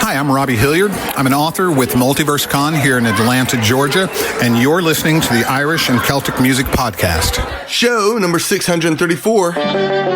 Hi, I'm Robby Hilliard. I'm an author with Multiverse Con here in Atlanta, Georgia, and you're listening to the Irish and Celtic Music Podcast. Show number 634.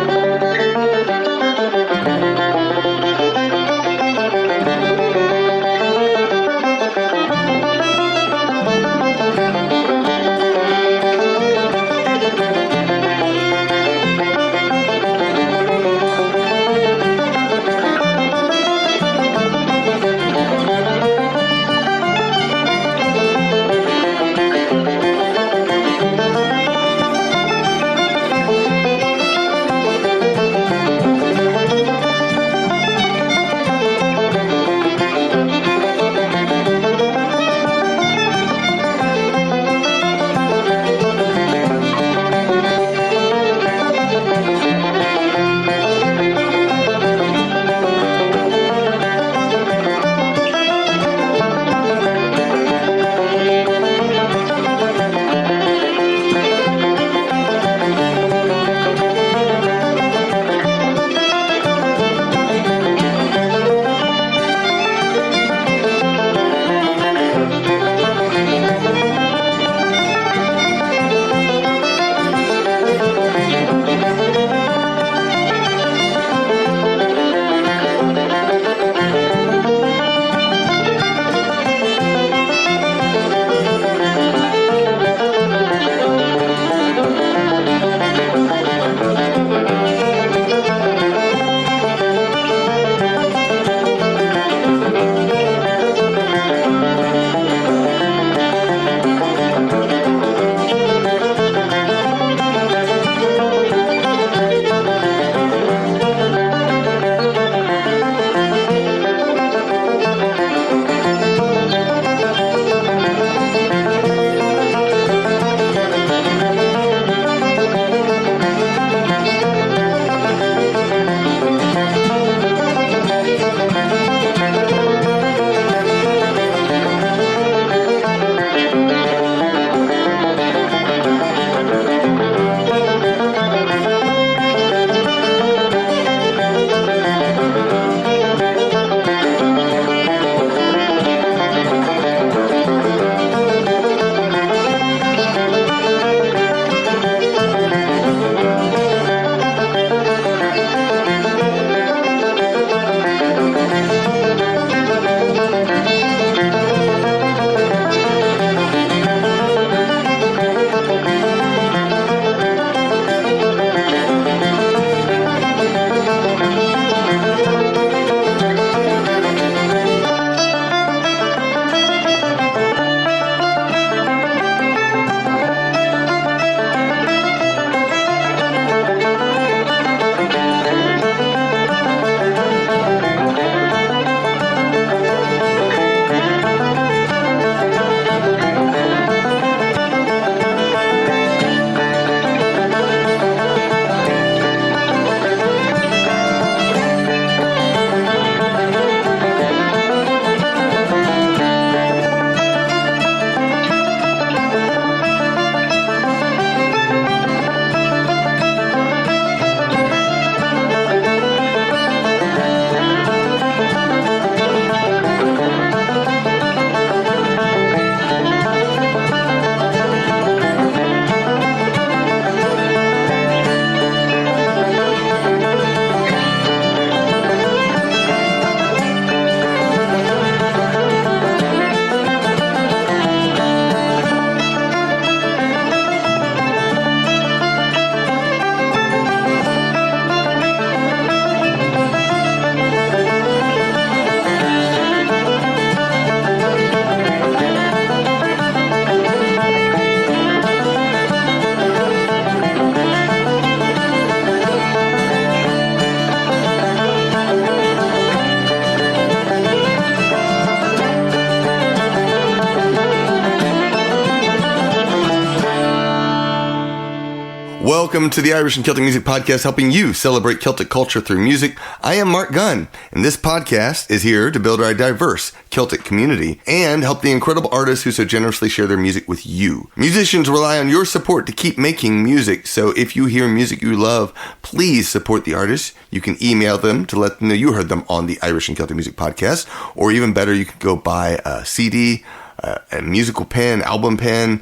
welcome to the Irish and Celtic Music Podcast, helping you celebrate Celtic culture through music. I am Mark Gunn, and this podcast is here to build our diverse Celtic community and help the incredible artists who so generously share their music with you. Musicians rely on your support to keep making music, so if you hear music you love, please support the artists. You can email them to let them know you heard them on the Irish and Celtic Music Podcast, or even better, you can go buy a CD, a musical pen, album pen,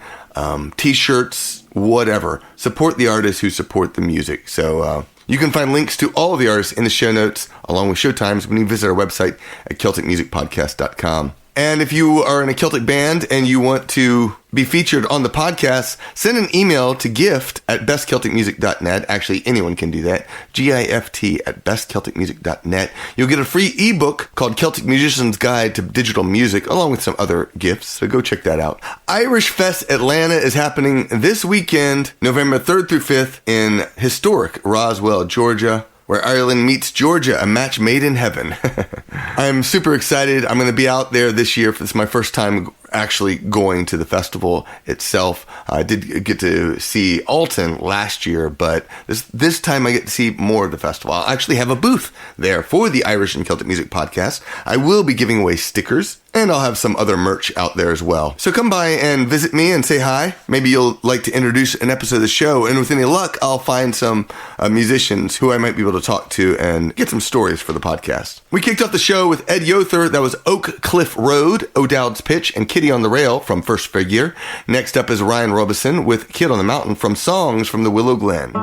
t-shirts, whatever. Support the artists who support the music. So you can find links to all of the artists in the show notes, along with show times, when you visit our website at CelticMusicPodcast.com. And if you are in a Celtic band and you want to be featured on the podcast, send an email to gift@bestcelticmusic.net. Actually, anyone can do that. gift@bestcelticmusic.net. You'll get a free ebook called Celtic Musician's Guide to Digital Music, along with some other gifts. So go check that out. IrishFest Atlanta is happening this weekend, November 3rd through 5th, in historic Roswell, Georgia, where Ireland meets Georgia, a match made in heaven. I'm super excited. I'm going to be out there this year. This is my first time actually going to the festival itself. I did get to see Alton last year, but this time I get to see more of the festival. I'll actually have a booth there for the Irish and Celtic Music Podcast. I will be giving away stickers, and I'll have some other merch out there as well. So come by and visit me and say hi. Maybe you'll like to introduce an episode of the show, and with any luck, I'll find some musicians who I might be able to talk to and get some stories for the podcast. We kicked off the show with Ed Yother. That was Oak Cliff Road, O'Dowd's Pitch, and Kitty on the Rail from First Figure. Next up is Ryan Roubison with Kid on the Mountain from Songs from the Willow Glen.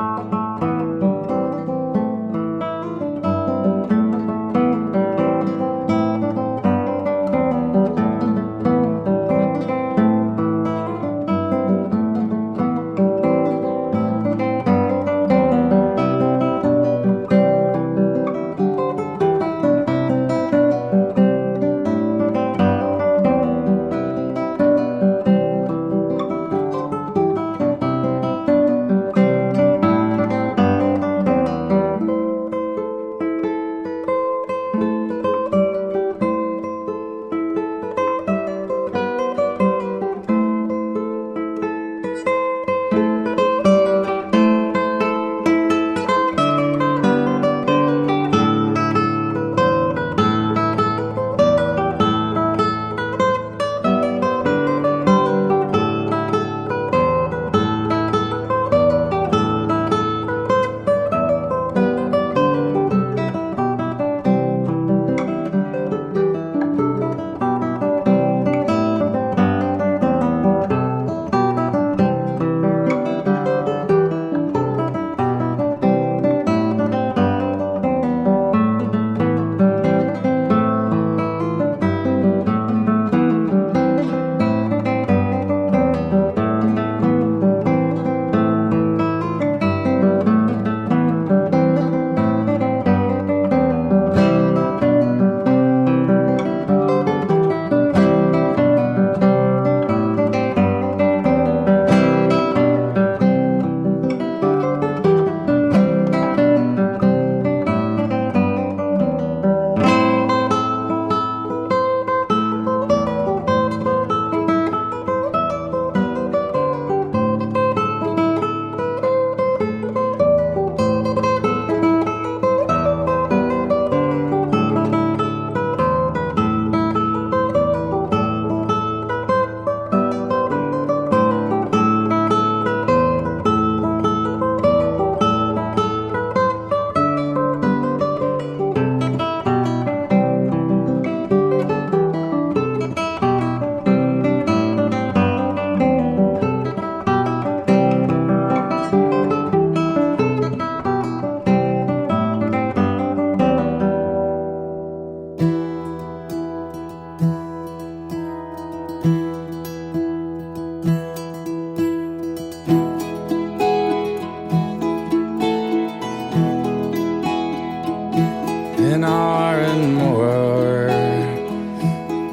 Moor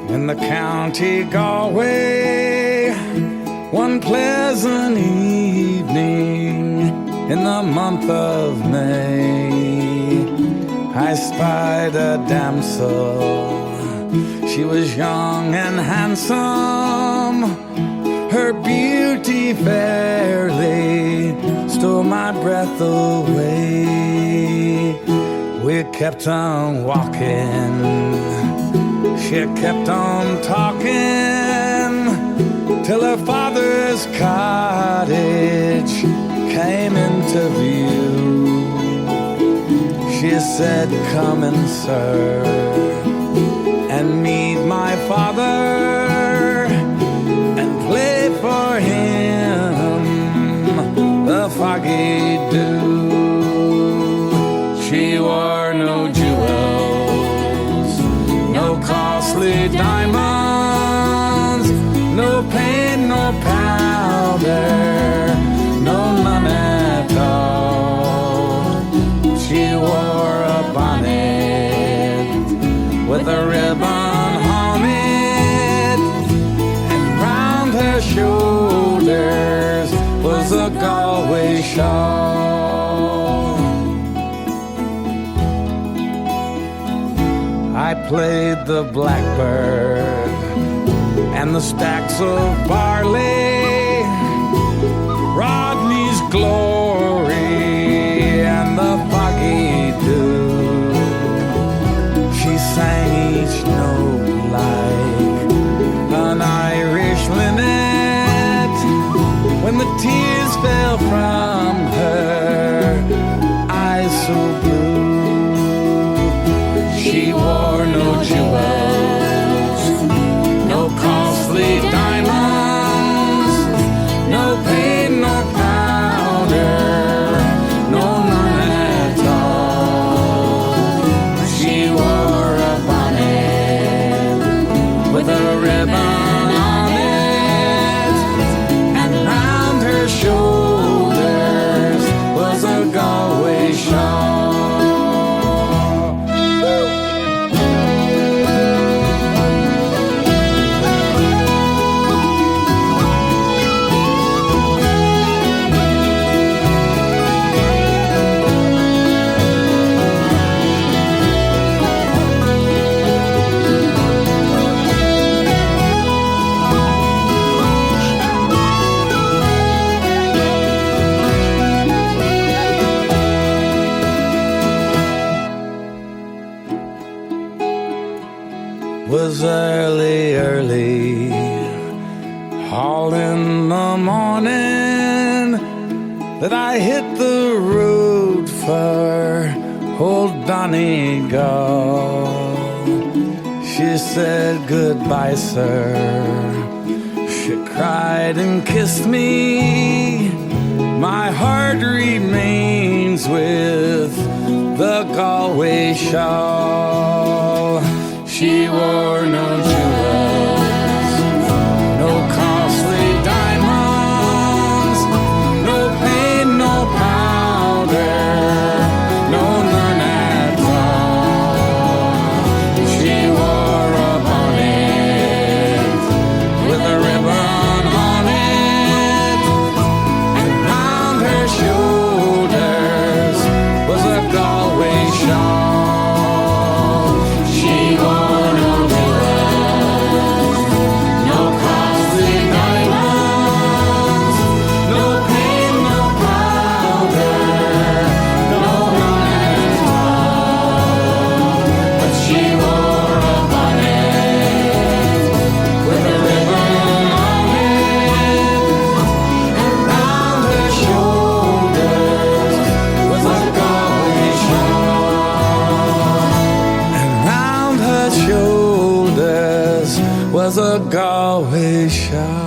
in the county Galway, one pleasant evening in the month of May, I spied a damsel. She was young and handsome, Her beauty fairly stole my breath away. We kept on walking, she kept on talking, till her father's cottage came into view. She said, come in, sir, and meet my father, and play for him the foggy dew. She wore no jewels, no costly diamonds, no paint, no powder, no none at all. She wore a bonnet with a ribbon on it, and round her shoulders was a Galway shawl. I played the blackbird and the stacks of barley, Rodney's glory and the foggy dew. She sang each note like an Irish linnet. When the tears fell from her eyes so blue, she wore no jewels, no costly diamonds, no paint, no powder, no none at all. She wore a bonnet with a ribbon on it, and round her shoulders was a Galway shawl. Was early, all in the morning, that I hit the road for old Donegal. She said, goodbye, sir. She cried and kissed me. My heart remains with the Galway shawl. She wore no jewels, no costly diamonds, no paint, no powder, no none at all. She wore a bonnet with a ribbon on it, and round her shoulders was a Galway shawl. She wore was a Galway shawl.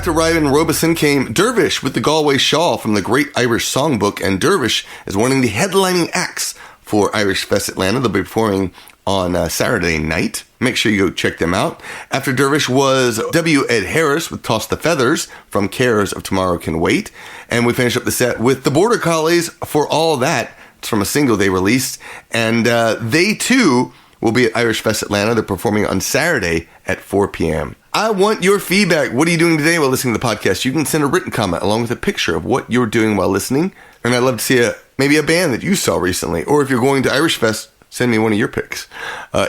after Roehind and Roubison came Dervish with the Galway Shawl from the Great Irish Songbook, and Dervish is one of the headlining acts for IrishFest Atlanta. They'll be performing on Saturday night. Make sure you go check them out. After Dervish was W. Ed Harris with Toss the Feathers from Cares of Tomorrow Can Wait. And we finish up the set with the BorderCollies for All That. It's from a single they released. And they too will be at IrishFest Atlanta. They're performing on Saturday at 4 p.m. I want your feedback. What are you doing today while listening to the podcast? You can send a written comment along with a picture of what you're doing while listening. And I'd love to see maybe a band that you saw recently. Or if you're going to IrishFest, send me one of your picks.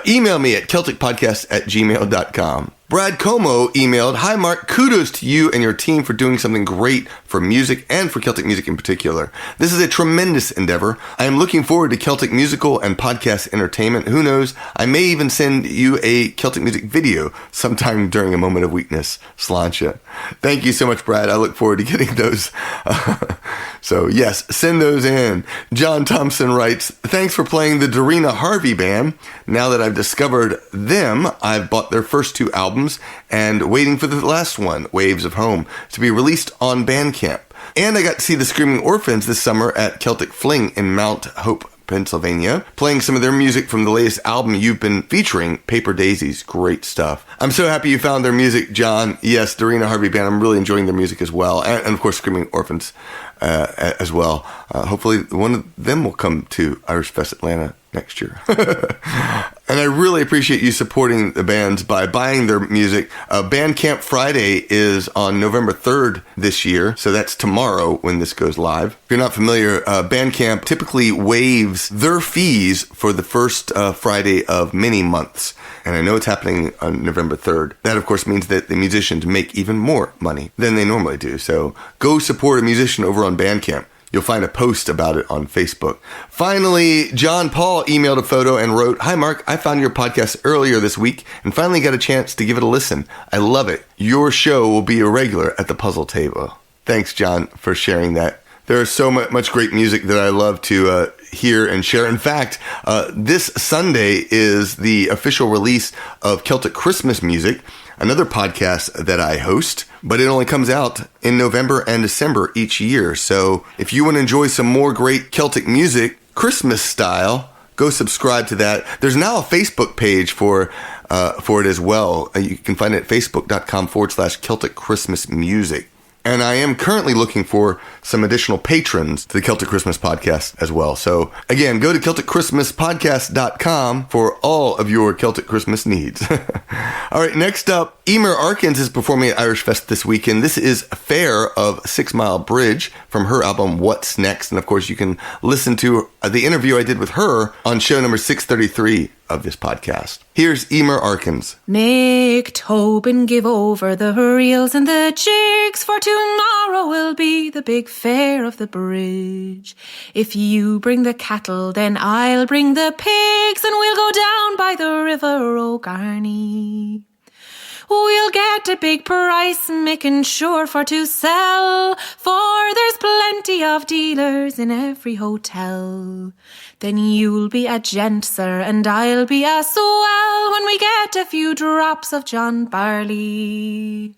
Email me at CelticPodcast@gmail.com. Brad Como emailed, "Hi Mark, kudos to you and your team for doing something great for music and for Celtic music in particular. This is a tremendous endeavor. I am looking forward to Celtic musical and podcast entertainment. Who knows, I may even send you a Celtic music video sometime during a moment of weakness. Sláinte." Thank you so much, Brad. I look forward to getting those. So yes, send those in. John Thompson writes, "Thanks for playing the Darina Harvey Band. Now that I've discovered them, I've bought their first two albums and waiting for the last one, Waves of Home, to be released on Bandcamp. And I got to see the Screaming Orphans this summer at Celtic Fling in Mount Hope, Pennsylvania, playing some of their music from the latest album you've been featuring, Paper Daisies. Great stuff." I'm so happy you found their music, John. Yes, Darina Harvey Band. I'm really enjoying their music as well. And of course, Screaming Orphans as well. Hopefully one of them will come to IrishFest Atlanta next year. And I really appreciate you supporting the bands by buying their music. Bandcamp Friday is on November 3rd this year, so that's tomorrow when this goes live. If you're not familiar, Bandcamp typically waives their fees for the first Friday of many months. And I know it's happening on November 3rd. That, of course, means that the musicians make even more money than they normally do. So go support a musician over on Bandcamp. You'll find a post about it on Facebook. Finally, John Paul emailed a photo and wrote, "Hi, Mark. I found your podcast earlier this week and finally got a chance to give it a listen. I love it. Your show will be a regular at the puzzle table." Thanks, John, for sharing that. There is so much great music that I love to hear and share. In fact, this Sunday is the official release of Celtic Christmas Music, another podcast that I host, but it only comes out in November and December each year. So if you want to enjoy some more great Celtic music, Christmas style, go subscribe to that. There's now a Facebook page for it as well. You can find it at facebook.com/Celtic Christmas Music. And I am currently looking for some additional patrons to the Celtic Christmas Podcast as well. So again, go to CelticChristmasPodcast.com for all of your Celtic Christmas needs. All right, next up, Eimear Arkins is performing at IrishFest this weekend. This is Fair of Sixmilebridge from her album What's Next. And of course, you can listen to the interview I did with her on show number 633 of this podcast. Here's Eimear Arkins. Make Tobin give over the reels and the jigs, for tomorrow will be the big fair of the bridge. If you bring the cattle, then I'll bring the pigs, and we'll go down by the river O'Garney. We'll get a big price, making sure for to sell, for there's plenty of dealers in every hotel. Then you'll be a gent, sir, and I'll be a swell when we get a few drops of John Barley.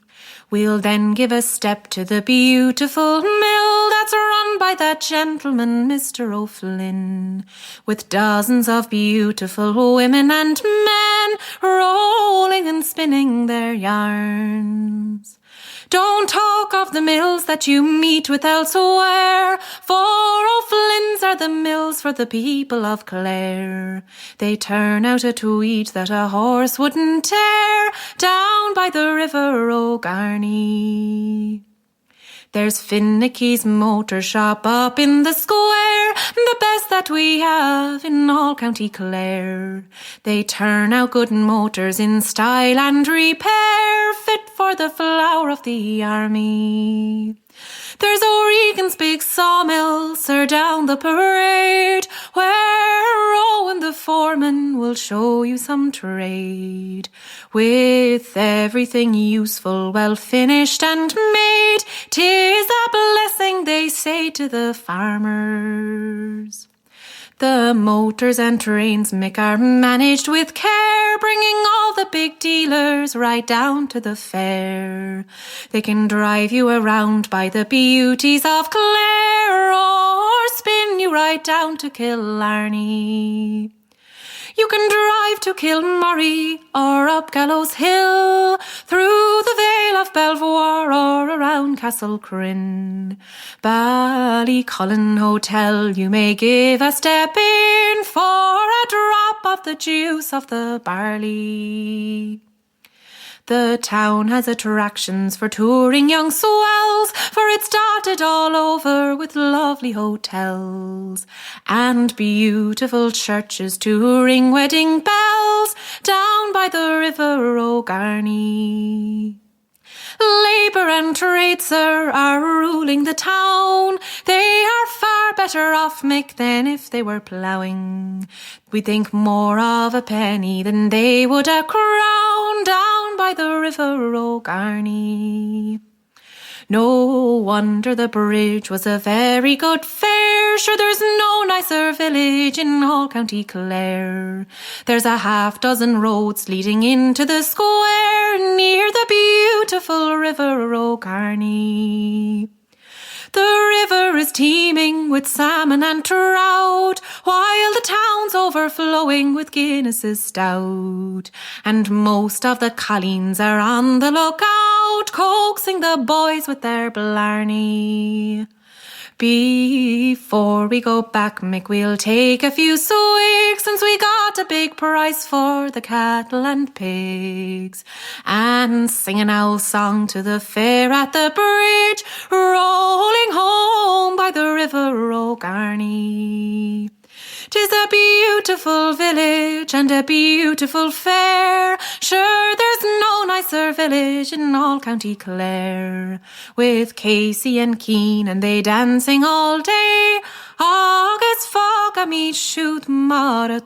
We'll then give a step to the beautiful mill that's run by that gentleman, Mr. O'Flynn, with dozens of beautiful women and men rolling and spinning their yarns. Don't talk of the mills that you meet with elsewhere, for O'Flynn's are the mills for the people of Clare. They turn out a tweed that a horse wouldn't tear, down by the river O'Garney. There's Finnecky's motor shop up in the square, the best that we have in all County Clare. They turn out good motors in style and repair, fit for the flower of the army. There's O'Regan's big sawmill, sir, down the parade, where Rowan the foreman will show you some trade. With everything useful, well finished and made, 'tis a blessing, they say, to the farmers. The motors and trains, Mick, are managed with care, bringing all the big dealers right down to the fair. They can drive you around by the beauties of Clare, or spin you right down to Killarney. You can drive to Kilmurray or up Gallows Hill, through the Vale of Belvoir or around Castle Crin. Ballycullen Hotel you may give a step in for a drop of the juice of the barley. The town has attractions for touring young swells, for it's dotted all over with lovely hotels and beautiful churches to ring wedding bells down by the River O'Garney. Labour and trade, sir, are ruling the town. They are far better off, Mick, than if they were ploughing. We think more of a penny than they would a crown down by the River O'Garney. No wonder the bridge was a very good fare. Sure, there's no nicer village in all County Clare. There's a half-dozen roads leading into the square near the beautiful River O'Garney. The river is teeming with salmon and trout, while the town's overflowing with Guinnesses stout. And most of the colleens are on the lookout, coaxing the boys with their blarney. Before we go back, Mick, we'll take a few swigs, since we got a big price for the cattle and pigs, and sing an owl song to the fair at the bridge, rolling home by the River O'Garney. 'Tis a beautiful village and a beautiful fair. Sure, there's no nicer village in all County Clare. With Casey and Keane and they dancing all day, agus fog a mi shoot maratoshe.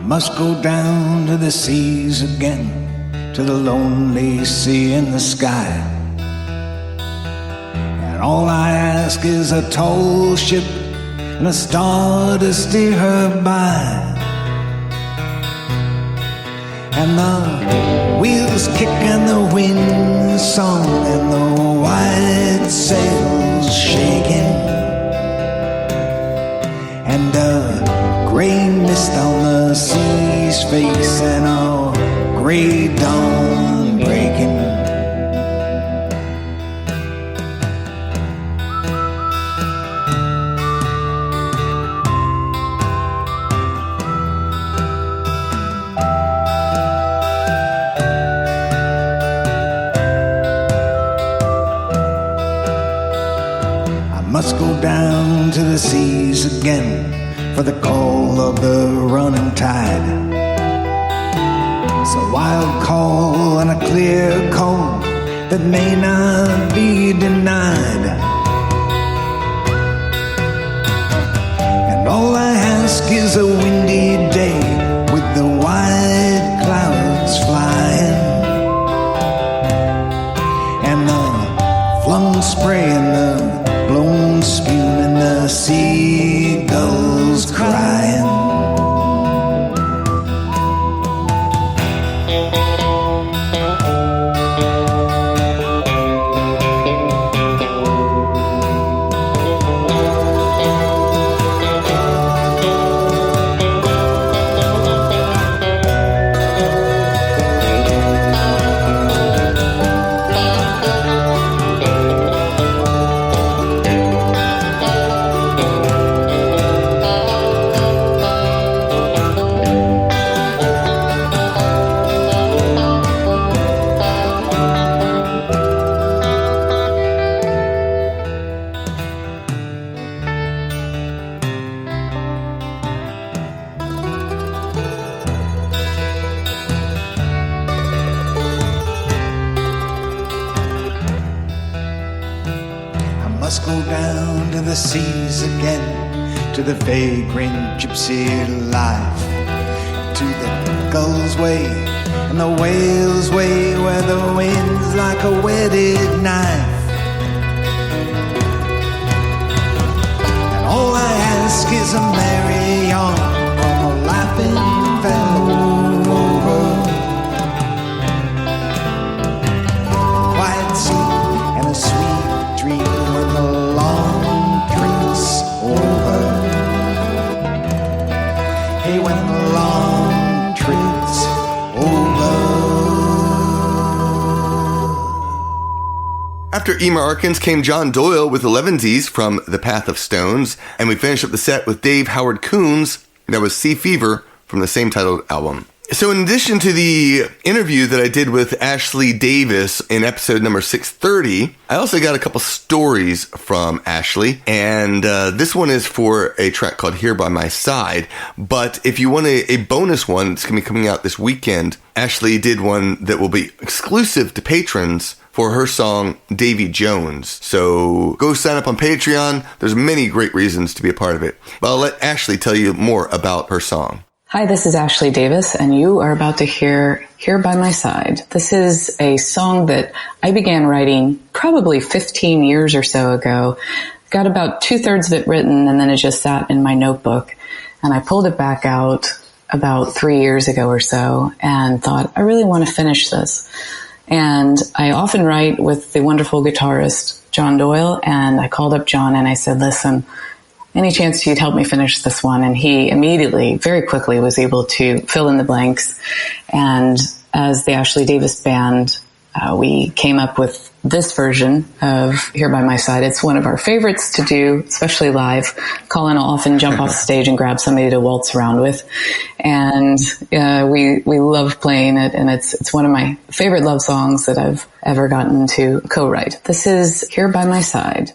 must go down to the seas again, to the lonely sea in the sky. And all I ask is a tall ship and a star to steer her by. And the wheels kick and the wind song and the white sails shaking, and a grey mist on the sea's face and a grey dawn breaking. Must go down to the seas again for the call of the running tide. It's a wild call and a clear call that may not be denied. And all I ask is a windy day with the white clouds flying, and the flung spray and the blown spume and the seagulls crying. Must go down to the seas again, to the vagrant gypsy life, to the gull's way and the whale's way, where the wind's like a whetted knife. And all I ask is a merry yarn from a laughing fellow rover, quiet sleep and a sweet dream when the long trick's over. Hey, when the long trick's over. After Eimear Arkins came John Doyle with Elevenses from The Path of Stones, and we finished up the set with Dave Howard Coons. That was Sea Fever from the same titled album. So in addition to the interview that I did with Ashley Davis in episode number 630, I also got a couple stories from Ashley, and this one is for a track called Here By My Side. But if you want a bonus one, it's going to be coming out this weekend. Ashley did one that will be exclusive to patrons for her song Davy Jones. So go sign up on Patreon. There's many great reasons to be a part of it. But I'll let Ashley tell you more about her song. Hi, this is Ashley Davis, and you are about to hear Here By My Side. This is a song that I began writing probably 15 years or so ago. Got about 2/3 of it written, and then it just sat in my notebook. And I pulled it back out about 3 years ago or so and thought, I really want to finish this. And I often write with the wonderful guitarist John Doyle, and I called up John and I said, listen, any chance you'd help me finish this one? And he immediately, very quickly, was able to fill in the blanks. And as the Ashley Davis Band, we came up with this version of Here By My Side. It's one of our favorites to do, especially live. Colin will often jump off the stage and grab somebody to waltz around with. And we love playing it, and it's one of my favorite love songs that I've ever gotten to co-write. This is Here By My Side.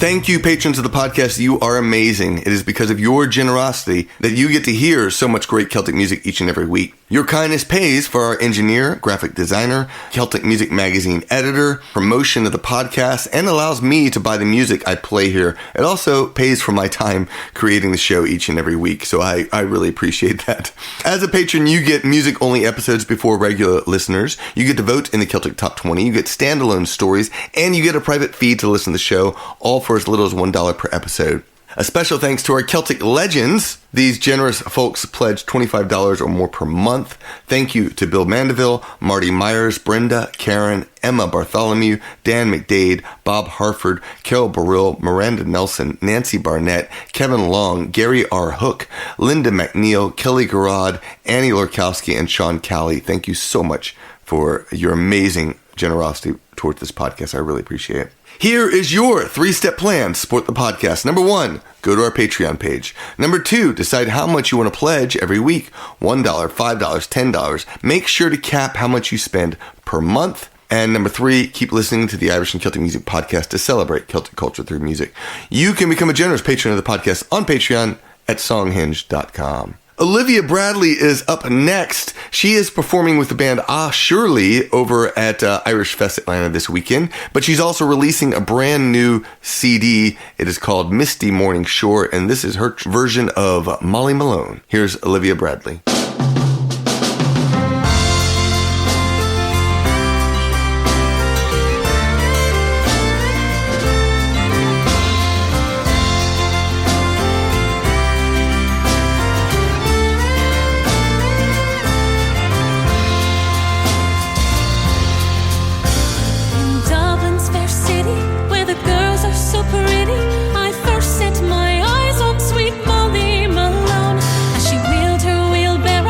Thank you, patrons of the podcast. You are amazing. It is because of your generosity that you get to hear so much great Celtic music each and every week. Your kindness pays for our engineer, graphic designer, Celtic Music Magazine editor, promotion of the podcast, and allows me to buy the music I play here. It also pays for my time creating the show each and every week, so I really appreciate that. As a patron, you get music-only episodes before regular listeners. You get to vote in the Celtic Top 20. You get standalone stories, and you get a private feed to listen to the show, all for as little as $1 per episode. A special thanks to our Celtic legends. These generous folks pledge $25 or more per month. Thank you to Bill Mandeville, Marty Myers, Brenda, Karen, Emma Bartholomew, Dan McDade, Bob Harford, Carol Burrill, Miranda Nelson, Nancy Barnett, Kevin Long, Gary R. Hook, Linda McNeil, Kelly Garrod, Annie Lorkowski, and Sean Calley. Thank you so much for your amazing generosity towards this podcast. I really appreciate it. Here is your 3-step plan to support the podcast. Number 1, go to our Patreon page. Number 2, decide how much you want to pledge every week. $1, $5, $10. Make sure to cap how much you spend per month. And number 3, keep listening to the Irish and Celtic Music Podcast to celebrate Celtic culture through music. You can become a generous patron of the podcast on Patreon at songhinge.com. Olivia Bradley is up next. She is performing with the band Surely over at IrishFest Atlanta this weekend, but she's also releasing a brand new CD. It is called Misty Morning Shore, and this is her version of Molly Malone. Here's Olivia Bradley. Pretty. I first set my eyes on sweet Molly Malone as she wheeled her wheelbarrow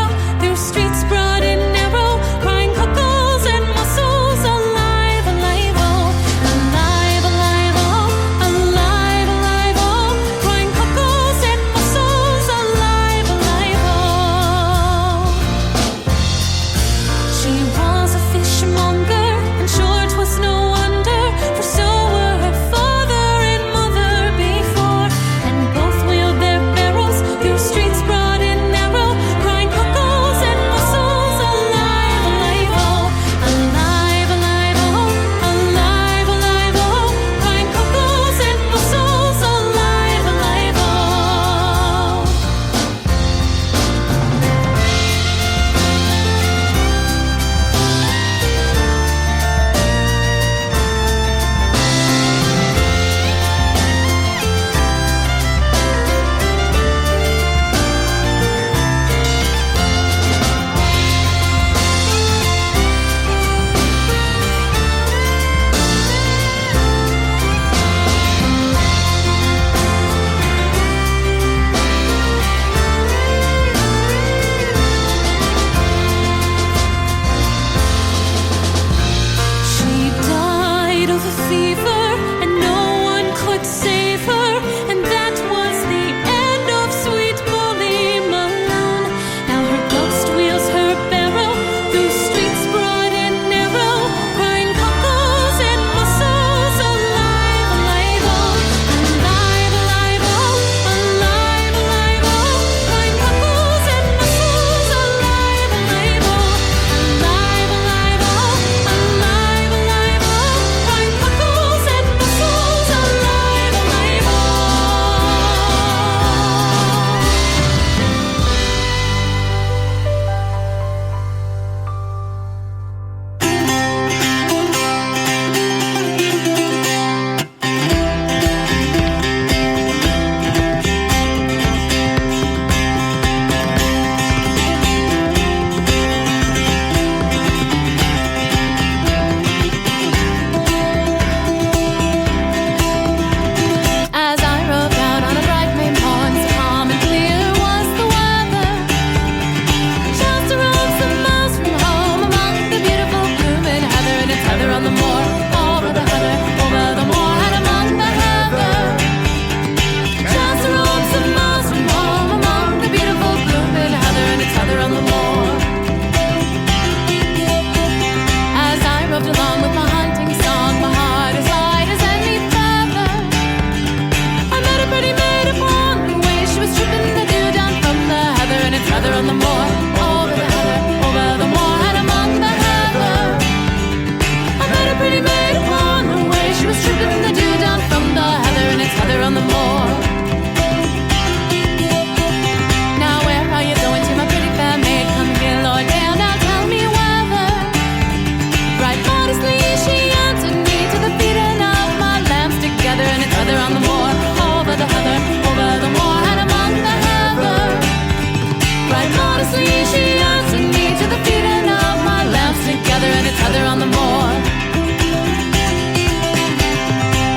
heather on the moor.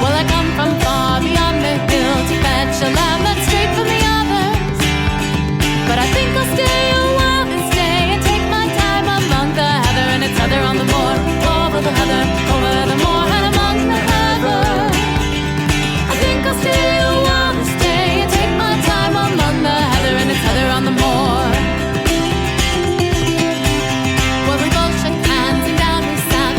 Well, I come from far beyond the hill to fetch a lamb that's straight from the others. But I think I'll stay a while this day and take my time among the heather, and it's heather on the moor. Over the heather, over the moor, and among the heather. I think I'll stay a while this day and take my time among the heather, and it's heather on the moor. Well, we both shook hands and down we sat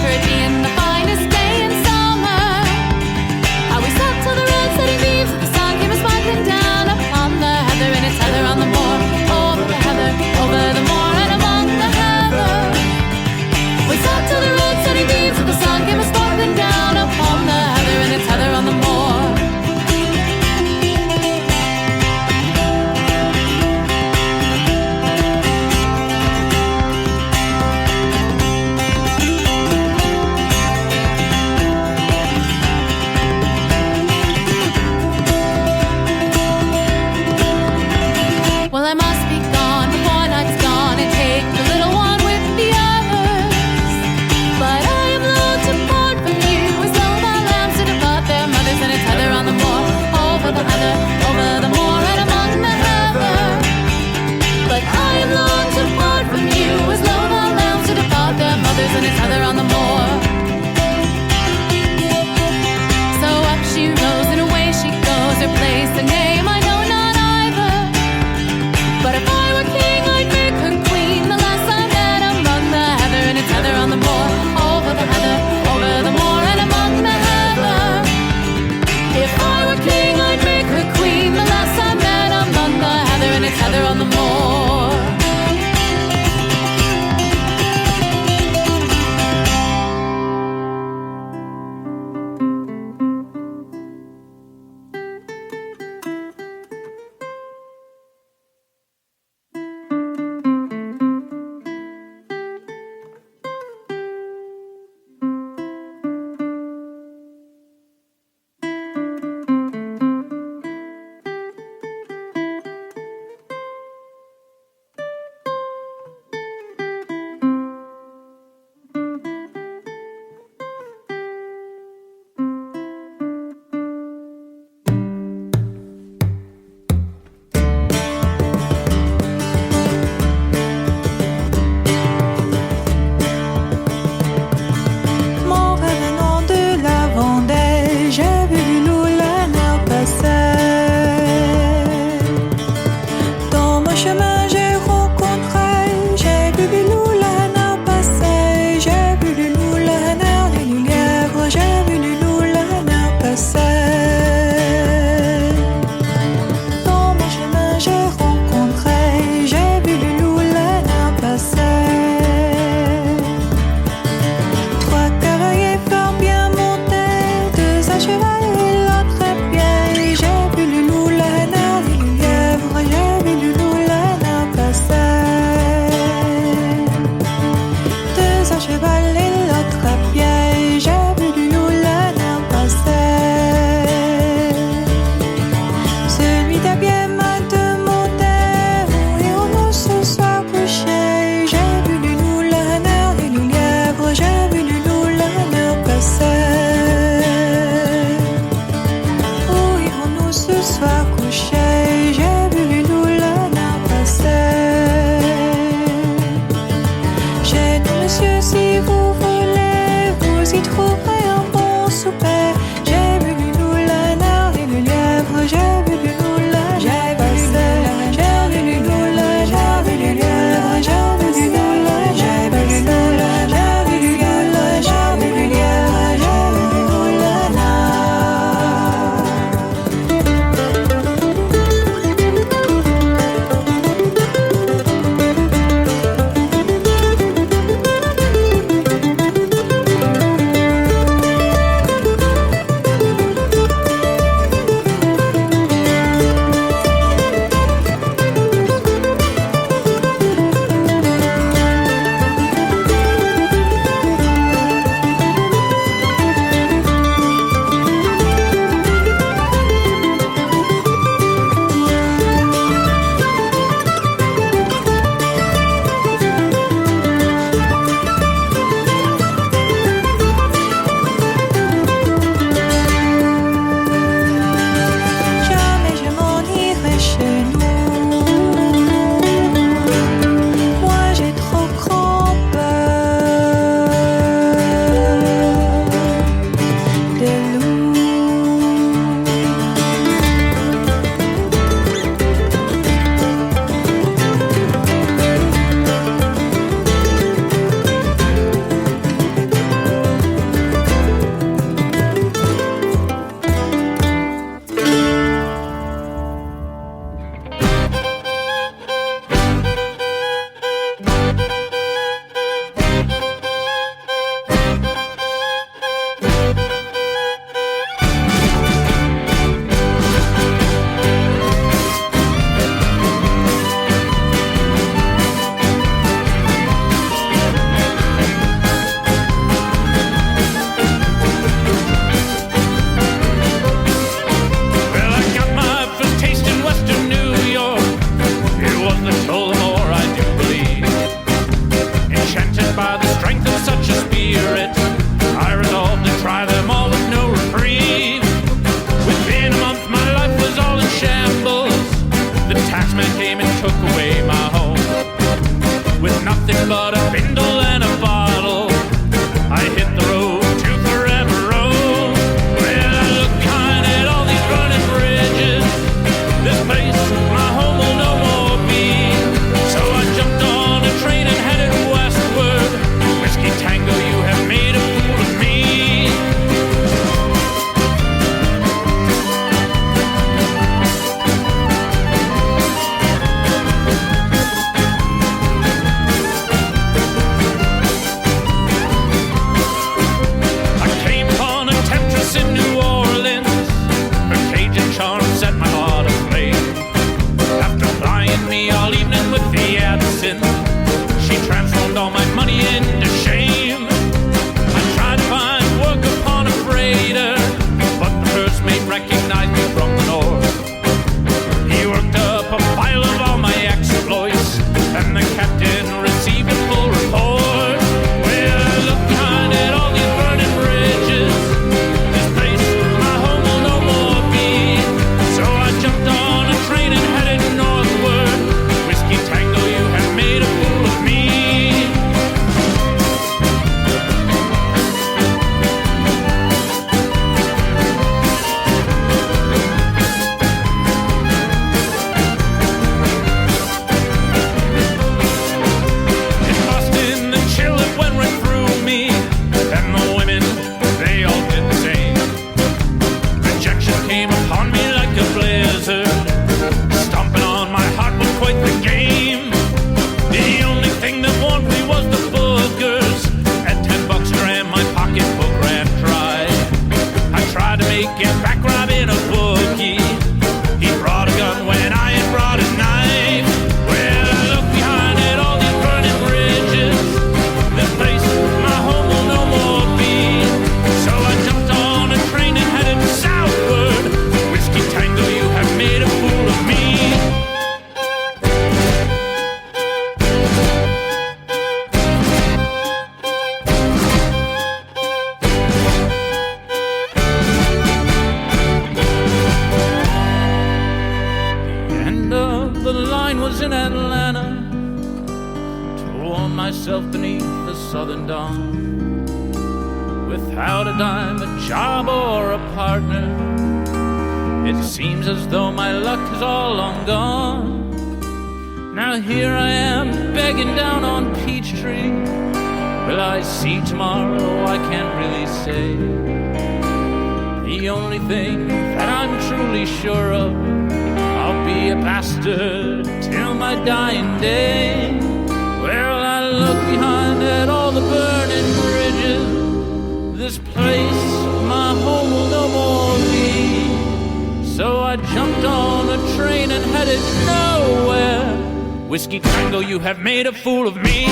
undone. Without a dime, a job or a partner, it seems as though my luck is all long gone. Now here I am, begging down on Peachtree. Will I see tomorrow? I can't really say. The only thing that I'm truly sure of, I'll be a bastard till my dying day. Well, I look behind at all the burning bridges. This place, my home will no more be. So I jumped on a train and headed nowhere. Whiskey Tango, you have made a fool of me.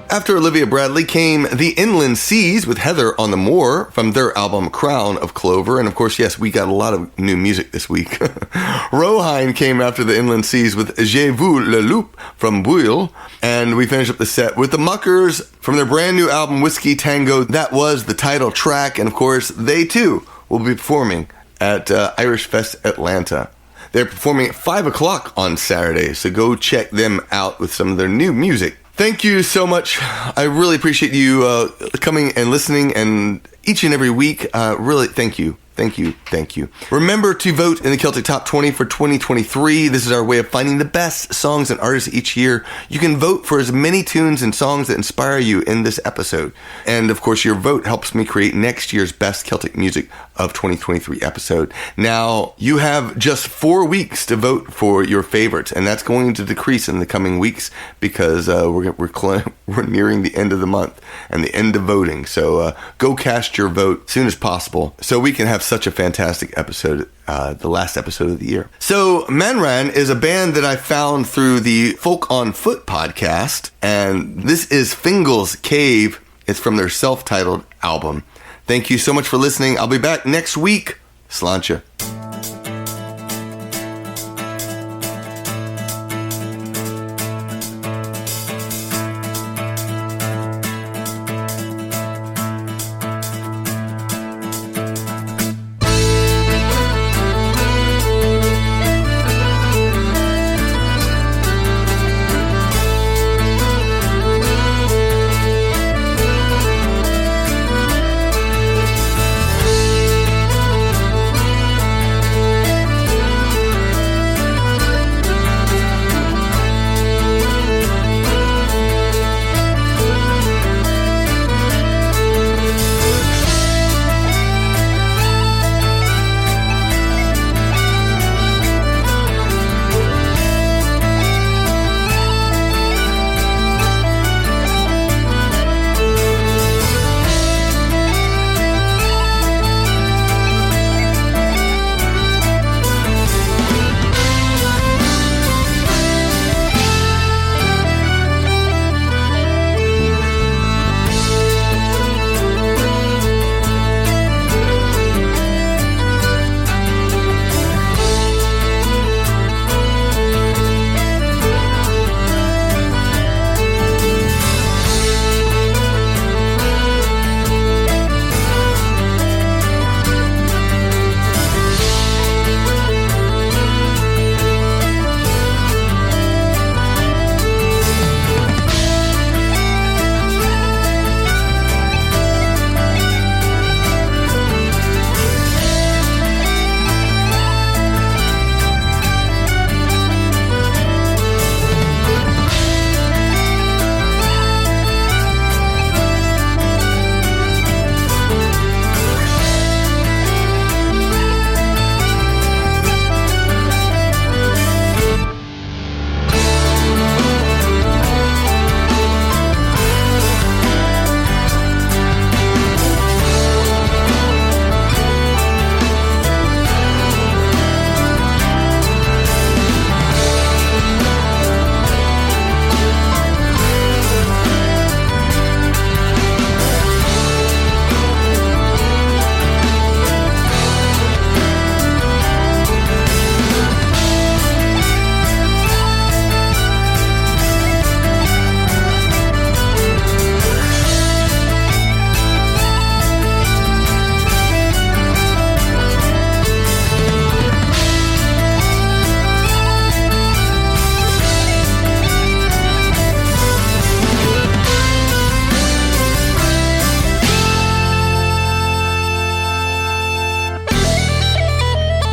After Olivia Bradley came the Inland Seas with Heather on the Moor from their album Crown of Clover. And of course, yes, we got a lot of new music this week. Roehind came after the Inland Seas with J'ai vu le Loup from Buile. And we finished up the set with the Muckers from their brand new album Whiskey Tango. That was the title track. And of course, they too will be performing at IrishFest Atlanta. They're performing at 5 o'clock on Saturday. So go check them out with some of their new music. Thank you so much. I really appreciate you coming and listening, and each and every week, really thank you. Thank you. Thank you. Remember to vote in the Celtic Top 20 for 2023. This is our way of finding the best songs and artists each year. You can vote for as many tunes and songs that inspire you in this episode. And of course, your vote helps me create next year's Best Celtic Music of 2023 episode. Now, you have just 4 weeks to vote for your favorites, and that's going to decrease in the coming weeks because we're nearing the end of the month and the end of voting. So go cast your vote as soon as possible so we can have such a fantastic episode, the last episode of the year. So Mànran is a band that I found through the Folk on Foot podcast, and this is Fingal's Cave. It's from their self-titled album. Thank you so much for listening. I'll be back next week. Sláinte.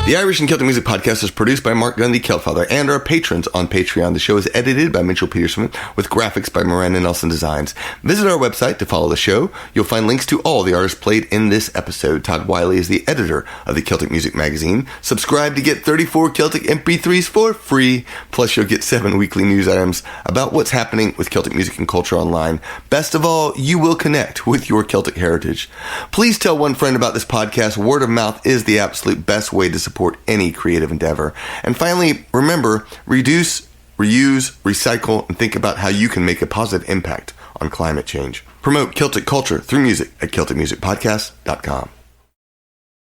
The Irish and Celtic Music Podcast is produced by Mark Gunn, the Celtfather, and our patrons on Patreon. The show is edited by Mitchell Peterson with graphics by Mànran and Nelson Designs. Visit our website to follow the show. You'll find links to all the artists played in this episode. Todd Buile is the editor of the Celtic Music Magazine. Subscribe to get 34 Celtic MP3s for free. Plus, you'll get 7 weekly news items about what's happening with Celtic music and culture online. Best of all, you will connect with your Celtic heritage. Please tell one friend about this podcast. Word of mouth is the absolute best way to support any creative endeavor. And finally, remember, reduce, reuse, recycle, and think about how you can make a positive impact on climate change. Promote Celtic culture through music at CelticMusicPodcast.com.